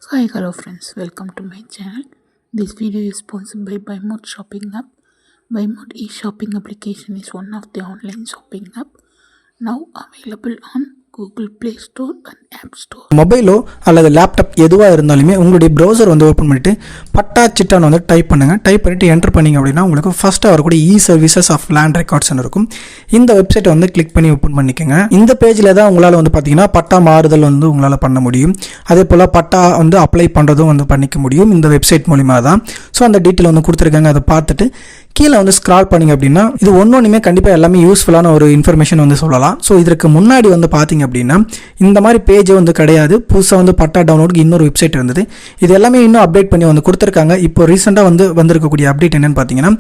Hi, hello friends, welcome to my channel. This video is sponsored by BuyMode Shopping App. BuyMode e-shopping application is one of the online shopping app now available on Google Play Store and App Store. மொபைலோ அல்லது laptop எதுவாக இருந்தாலுமே உங்களுடைய browser வந்து open பண்ணிவிட்டு பட்டா சிட்டான்னு வந்து type பண்ணுங்கள். Type பண்ணிவிட்டு enter பண்ணிங்க அப்படின்னா உங்களுக்கு ஃபஸ்ட்டு வரக்கூடிய சர்வீசஸ் ஆஃப் லேண்ட் ரெக்கார்ட்ஸ்னு இருக்கும். இந்த வெப்சைட்டை வந்து கிளிக் பண்ணி ஓப்பன் பண்ணிக்கோங்க. இந்த பேஜில் தான் உங்களால் வந்து பார்த்தீங்கன்னா பட்டா மாறுதல் வந்து உங்களால் பண்ண முடியும். அதே போல் பட்டா வந்து அப்ளை பண்ணுறதும் வந்து பண்ணிக்க முடியும் இந்த வெப்சைட் மூலிமா தான். ஸோ அந்த டீட்டெயில் வந்து கொடுத்துருக்காங்க. அதை பார்த்துட்டு கீழே வந்து ஸ்க்ரால் பண்ணிங்க அப்படின்னா இது ஒன்றுமே கண்டிப்பாக எல்லாமே யூஸ்ஃபுல்லான ஒரு இன்ஃபர்மேஷன் வந்து சொல்லலாம். ஸோ இதற்கு முன்னாடி வந்து பார்த்தீங்க அப்படின்னா இந்த மாதிரி பேஜ் வந்து கிடையாது. புதுசாக வந்து பட்டா டவுன்லோடுக்கு இன்னொரு வெப்சைட் இருந்தது. இது எல்லாமே இன்னும் அப்டேட் பண்ணி வந்து கொடுத்துருக்காங்க. இப்போ ரீசெண்டாக வந்து வந்திருக்கக்கூடிய அப்டேட் என்னென்னு பார்த்தீங்கன்னா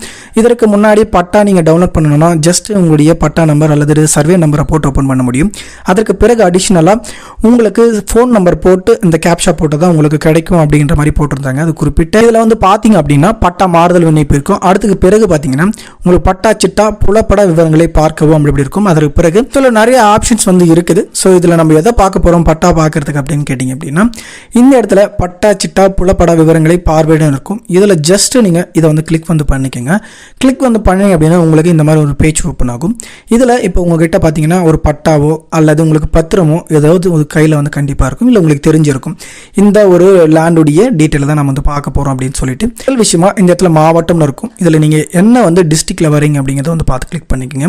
இதற்கு முன்னாடி பட்டா நீங்கள் டவுன்லோட் பண்ணணும்னா ஜஸ்ட் உங்களுடைய பட்டா நம்பர் அல்லது சர்வே நம்பரை போட்டு ஓப்பன் பண்ண முடியும். அதற்கு பிறகு அடிஷ்னலாக உங்களுக்கு ஃபோன் நம்பர் போட்டு இந்த கேப்ஷா போட்டு தான் உங்களுக்கு கிடைக்கும் அப்படின்ற மாதிரி போட்டிருந்தாங்க. அது குறிப்பிட்ட இதில் வந்து பார்த்தீங்க அப்படின்னா பட்டா மாறுதல் விண்ணப்பிப்பு இருக்கும். அடுத்துக்கு பிறகு பார்த்தீங்கன்னா உங்களுக்கு பட்டா சிட்டா புலப்பட விவரங்களை பார்க்கவும் அப்படி இருக்கும். அதற்கு பிறகு இதில் நிறைய ஆப்ஷன்ஸ் வந்து இருக்குது. ஸோ இதில் நம்ம எதை பார்க்க போகிறோம் பட்டா பார்க்கறதுக்கு அப்படின்னு கேட்டிங்க அப்படின்னா இந்த இடத்துல பட்டா சிட்டா புலப்பட விவரங்களை பார்வையிட இருக்கும். இதில் ஜஸ்ட் நீங்கள் இதை வந்து கிளிக் வந்து பண்ணிக்கோங்க. கிளிக் வந்து பண்ணீங்க அப்படின்னா உங்களுக்கு இந்த மாதிரி ஒரு பேஜ் ஓப்பன் ஆகும். இதில் இப்போ உங்ககிட்ட பார்த்தீங்கன்னா ஒரு பட்டாவோ அல்லது உங்களுக்கு பத்திரமோ ஏதாவது ஒரு கையில் வந்து கண்டிப்பாக இருக்கும், இல்லை உங்களுக்கு தெரிஞ்சிருக்கும். இந்த ஒரு லேண்டுடைய டீட்டெயில் தான் நம்ம வந்து பார்க்க போகிறோம் அப்படின்னு சொல்லிட்டு முதல் விஷயமா இந்த இடத்துல மாவட்டம்னு இருக்கும். இதில் நீங்கள் என்ன வந்து டிஸ்ட்ரிக்ட்ல வரீங்க அப்படிங்கிறத வந்து பார்த்து கிளிக் பண்ணிக்கோங்க.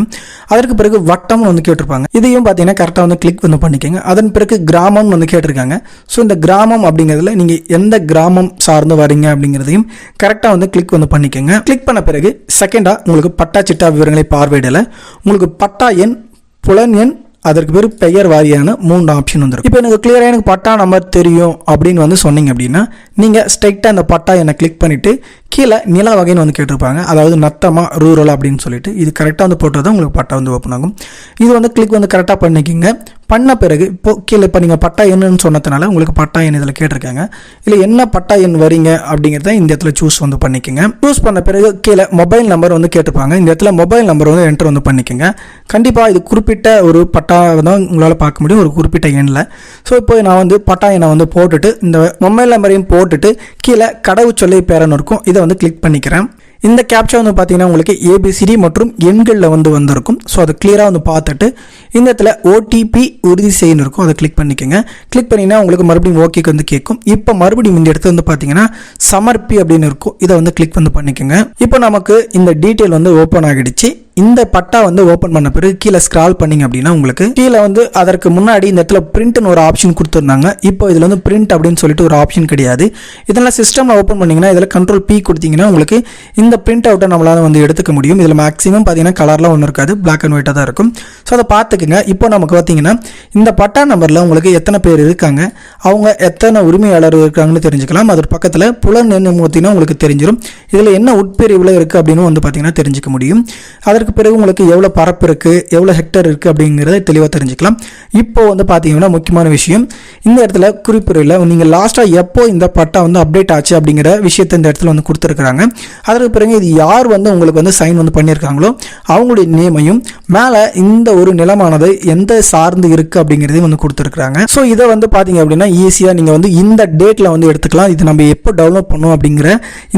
அதற்கு பிறகு வட்டம்னு வந்து கேட்டிருப்பாங்க. இதையும் பார்த்தீங்கன்னா கரெக்டாக வந்து கிளிக் வந்து பண்ணிக்கோங்க. அதன் பிறகு கிராமம் வந்து கேட்டிருக்காங்க. ஸோ இந்த கிராமம் அப்படிங்கிறதுல நீங்கள் எந்த கிராமம் சார்ந்து வரீங்க அப்படிங்கிறதையும் கரெக்டாக வந்து கிளிக் வந்து பண்ணிக்கோங்க. கிளிக் பண்ண பிறகு செகண்டாக உங்களுக்கு பட்டா சிட்டா விவரங்களை பார்வையிடல உங்களுக்கு பட்டா எண் புலன் எண் அதற்கு பேர் பெயர் வாரியான 3 ஆப்ஷன் வந்துடும். இப்போ எனக்கு கிளியராக எனக்கு பட்டா நம்பர் தெரியும் அப்படின்னு வந்து சொன்னீங்க அப்படின்னா நீங்கள் ஸ்ட்ரைட்டாக அந்த பட்டா என்னை கிளிக் பண்ணிவிட்டு கீழே நில வகைன்னு வந்து கேட்டிருப்பாங்க. அதாவது நத்தமா ரூரல் அப்படின்னு சொல்லிட்டு இது கரெக்டாக வந்து போட்டு தான் உங்களுக்கு பட்டா வந்து ஓப்பன் ஆகும். இது வந்து கிளிக் வந்து கரெக்டாக பண்ணிக்கிங்க. பண்ண பிறகு இப்போ கீழே இப்போ நீங்கள் பட்டா எண்ணுன்னு சொன்னதுனால உங்களுக்கு பட்டா எண் இதில் கேட்டிருக்காங்க. இல்லை என்ன பட்டா எண் வரீங்க அப்படிங்கிறத இந்த இடத்துல சூஸ் வந்து பண்ணிக்கோங்க. சூஸ் பண்ண பிறகு கீழே மொபைல் நம்பர் வந்து கேட்டிருப்பாங்க. இந்த இடத்துல மொபைல் நம்பர் வந்து என்டர் வந்து பண்ணிக்கோங்க. கண்டிப்பாக இது குறிப்பிட்ட ஒரு பட்டா தான் உங்களால் பார்க்க முடியும் ஒரு குறிப்பிட்ட எண்ணில். ஸோ இப்போ நான் வந்து பட்டா எண்ணை வந்து போட்டுட்டு இந்த மொபைல் நம்பரையும் போட்டுட்டு கீழே கடவுச்சொல்லை பேரன்னு இருக்கும். இதை வந்து கிளிக் பண்ணிக்கிறேன். இந்த கேப்சா வந்து பார்த்தீங்கன்னா உங்களுக்கு ஏபிசிடி மற்றும் எண்களில் வந்து வந்திருக்கும். ஸோ அதை கிளியராக வந்து பார்த்துட்டு இந்த இடத்துல ஓடிபி உறுதி செய்யணும் இருக்கும். அதை கிளிக் பண்ணிக்கோங்க. கிளிக் பண்ணிங்கன்னா உங்களுக்கு மறுபடியும் ஓகேக்கு வந்து கேட்கும். இப்போ மறுபடியும் இந்த இடத்துல வந்து பார்த்தீங்கன்னா சமர்ப்பி அப்படின்னு இருக்கும். இதை வந்து கிளிக் வந்து பண்ணிக்கோங்க. இப்போ நமக்கு இந்த டீட்டெயில் வந்து ஓப்பன் ஆகிடுச்சு. இந்த பட்டா வந்து ஓப்பன் பண்ண பிறகு கீழே ஸ்க்ரால் பண்ணிங்க அப்படின்னா உங்களுக்கு கீழே வந்து அதற்கு முன்னாடி இந்த இடத்துல பிரிண்ட்னு ஒரு ஆப்ஷன் கொடுத்துருந்தாங்க. இப்போ இதில் வந்து பிரிண்ட் அப்படின்னு சொல்லிட்டு ஒரு ஆப்ஷன் கிடையாது. இதெல்லாம் சிஸ்டமில் ஓப்பன் பண்ணிங்கன்னா இதில் கண்ட்ரோல் பி கொடுத்தீங்கன்னா உங்களுக்கு இந்த பிரிண்ட் அவுட்டை நம்மளால் வந்து எடுத்துக்க முடியும். இதில் மேக்ஸிமம் பார்த்தீங்கன்னா கலர்லாம் ஒன்றும் இருக்காது, பிளாக் அண்ட் ஒயிட்டாக தான் இருக்கும். ஸோ அதை பார்த்துக்குங்க. இப்போ நமக்கு பார்த்தீங்கன்னா இந்த பட்டா நம்பரில் உங்களுக்கு எத்தனை பேர் இருக்காங்க, அவங்க எத்தனை உரிமையாளர் இருக்காங்கன்னு தெரிஞ்சுக்கலாம். அது பக்கத்தில் புலன் எண் பார்த்தீங்கன்னா உங்களுக்கு தெரிஞ்சிடும். இதில் என்ன உட்பிரிவில் இருக்குது அப்படின்னு வந்து பார்த்தீங்கன்னா தெரிஞ்சுக்க முடியும். அதற்கு பிறகு உங்களுக்கு எவ்வளோ பரப்பு இருக்குது, எவ்வளோ ஹெக்டர் இருக்குது அப்படிங்கிறத தெளிவாக தெரிஞ்சுக்கலாம். இப்போ வந்து பார்த்தீங்கன்னா முக்கியமான விஷயம் இந்த இடத்துல குறிப்பிடல நீங்கள் லாஸ்ட்டாக எப்போ இந்த பட்டா வந்து அப்டேட் ஆச்சு அப்படிங்கிற விஷயத்தை இந்த இடத்துல வந்து கொடுத்துருக்குறாங்க. அதற்கு பிறகு இது யார் வந்து உங்களுக்கு வந்து சைன் வந்து பண்ணியிருக்காங்களோ அவங்களுடைய நேமையும் மேலே இந்த ஒரு நிலமானது எந்த சார்ந்து இருக்குது அப்படிங்கிறதையும் வந்து கொடுத்துருக்குறாங்க. ஸோ இதை வந்து பார்த்தீங்க அப்படின்னா ஈஸியாக நீங்கள் வந்து இந்த டேட்டில் வந்து எடுத்துக்கலாம். இது நம்ம எப்போ டவுன்லோட் பண்ணுவோம் அப்படிங்கிற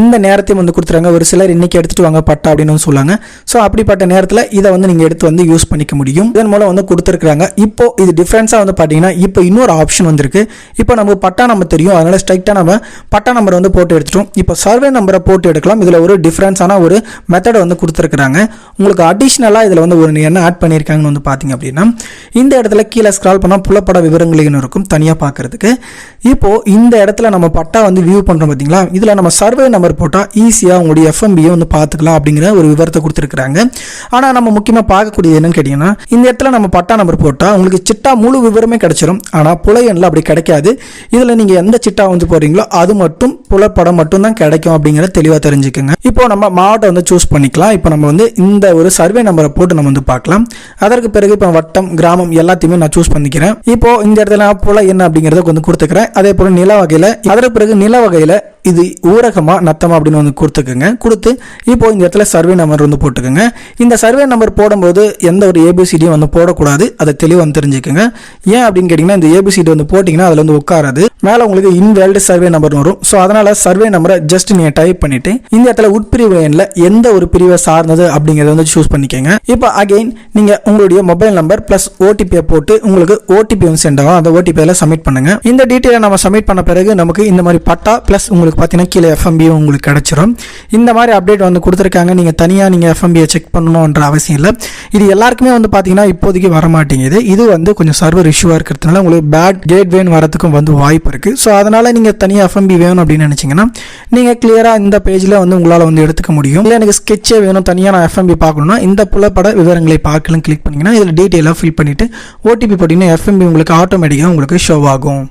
இந்த நேரத்தையும் வந்து கொடுத்துருக்காங்க. ஒரு சிலர் இன்னைக்கு எடுத்துகிட்டு வாங்க பட்டா அப்படின்னு வந்து சொல்லுவாங்க. ஸோ அப்படிப்பட்ட நேரத்தில் இதை வந்து நீங்கள் எடுத்து வந்து யூஸ் பண்ணிக்க முடியும். இதன் மூலம் வந்து கொடுத்துருக்காங்க. இப்போ இது டிஃப்ரென்ஸாக வந்து பார்த்தீங்கன்னா இப்போ இன்னொரு ஆப்ஷன் வந்திருக்கு. இப்போ நம்ம பட்டா நம்பர் தெரியும், அதனால ஸ்ட்ரைட்டாக நம்ம பட்டா நம்பர் வந்து போட்டு எடுத்துட்டோம். இப்போ சர்வே நம்பரை போட்டு எடுக்கலாம். இதில் ஒரு டிஃப்ரென்ஸான ஒரு மெத்தடை வந்து கொடுத்துருக்காங்க. உங்களுக்கு அடிஷ்னலாக இதில் வந்து ஒரு என்ன ஆட் பண்ணியிருக்காங்கன்னு வந்து பார்த்தீங்க அப்படின்னா இந்த இடத்துல கீழே ஸ்க்ரால் பண்ணால் புலப்பட விவரங்கள்னு இருக்கும் தனியாக பார்க்கறதுக்கு. இப்போ இந்த இடத்துல நம்ம பட்டா வந்து வியூ பண்ணுறோம் பார்த்தீங்களா, இதில் நம்ம சர்வே நம்பர் போட்டால் ஈஸியாக உங்களுடைய எஃப்எம்பியை வந்து பார்த்துக்கலாம் அப்படிங்கிற ஒரு விவரத்தை கொடுத்துருக்காங்க. ஆனால் நம்ம முக்கியமாக பார்க்கக்கூடியது என்னன்னு கேட்டிங்கன்னா இந்த இடத்துல நம்ம பட்டா நம்பர் போட்டால் உங்களுக்கு சிட்டா முழு விவரமே கிடைச்சிடும். ஆனால் புல எண்ணில் அப்படி கிடைக்காது. இதில் நீங்கள் எந்த சிட்டா வந்து போடுறீங்களோ அது மட்டும் புலப்படம் மட்டும் தான் கிடைக்கும் அப்படிங்கிறத தெளிவாக தெரிஞ்சுக்கோங்க. இப்போ நம்ம மாவட்டம் வந்து சூஸ் பண்ணிக்கலாம். இப்போ நம்ம வந்து இந்த ஒரு சர்வே நம்பரை போட்டு நம்ம வந்து பார்க்கலாம். அதற்கு பிறகு இப்போ வட்டம் கிராமம் எல்லாத்தையுமே நான் சூஸ் பண்ணிக்கிறேன். இப்போ இந்த இடத்துல புல என்ன அப்படிங்கிறத கொஞ்சம் கொடுத்துக்கிறேன். அதே போல் நில வகையில் அதற்கு பிறகு நில வகையில் இது ஊரகமா நத்தமா அப்படின்னு வந்து கொடுத்துக்குங்க. கொடுத்து இப்போ இந்த இடத்துல சர்வே நம்பர் வந்து போட்டுக்கோங்க. இந்த சர்வே நம்பர் போடும்போது எந்த ஒரு ஏபிசிடியும் வந்து போடக்கூடாது, அதை தெளிவாக வந்து தெரிஞ்சுக்கோங்க. ஏன் அப்படின்னு கேட்டிங்கன்னா இந்த ஏபிசிடி வந்து போட்டிங்கன்னா அதில் வந்து உட்காராது, மேலே உங்களுக்கு இன்வேலிட் சர்வே நம்பர் வரும். ஸோ அதனால் சர்வே நம்பரை ஜஸ்ட் நீங்கள் டைப் பண்ணிவிட்டு இந்த இடத்துல உட்பிரிவு எண்ணில் எந்த ஒரு பிரிவை சார்ந்தது அப்படிங்கிறத வந்து சூஸ் பண்ணிக்கோங்க. இப்போ அகெயின் நீங்கள் உங்களுடைய மொபைல் நம்பர் ப்ளஸ் ஓடிபியை போட்டு உங்களுக்கு ஓடிபி வந்து சென்ட் ஆகும். அந்த ஓடிபியில் சப்மிட் பண்ணுங்க. இந்த டீட்டெயிலை நம்ம சப்மிட் பண்ண பிறகு நமக்கு இந்த மாதிரி பட்டா ப்ளஸ் உங்களுக்கு பார்த்தீங்கன்னா கீழே எஃப்எம்பியும் உங்களுக்கு கிடைச்சிரும். இந்த மாதிரி அப்டேட் வந்து கொடுத்துருக்காங்க. நீங்கள் தனியாக நீங்கள் எஃப்எம்பியை செக் பண்ணணுன்ற அவசியம் இல்லை. இது எல்லாருக்குமே வந்து பார்த்தீங்கன்னா இப்போதைக்கு வர மாட்டேங்குது. இது வந்து கொஞ்சம் சர்வர் இஷ்யூவாக இருக்கிறதுனால உங்களுக்கு பேட் கேட்வேன்னு வரதுக்கும் வந்து வாய்ப்பு இருக்குது. ஸோ அதனால் நீங்கள் தனியாக எஃப்எம்பி வேணும் அப்படின்னு நினச்சிங்கன்னா நீங்கள் கிளியராக இந்த பேஜில் வந்து உங்களால் வந்து எடுத்துக்க முடியும். இல்லை எனக்கு ஸ்கெட்சே வேணும், தனியாக நான் எஃப்எம்பி பார்க்கணும்னா இந்த புலப்பட விவரங்களை பார்க்கலாம் கிளிக் பண்ணிங்கன்னா இதில் டீட்டெயிலாக ஃபில் பண்ணிவிட்டு ஓடிபி போட்டிங்கன்னா எஃப்எம்பி உங்களுக்கு ஆட்டோமேட்டிக்காக உங்களுக்கு ஷோ ஆகும்.